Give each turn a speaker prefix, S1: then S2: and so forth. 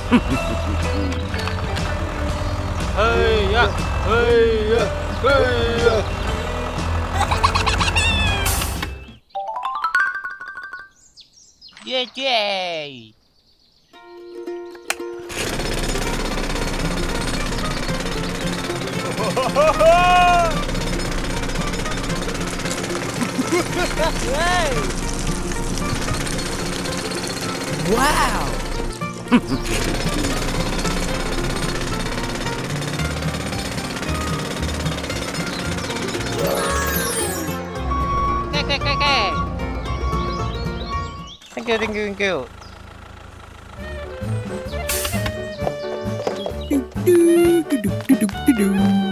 S1: Hey ya, hey ya, hey ya.
S2: Yay!
S3: Wow!
S2: Okay. Thank you.
S3: Do, do, do, do, do, do, do.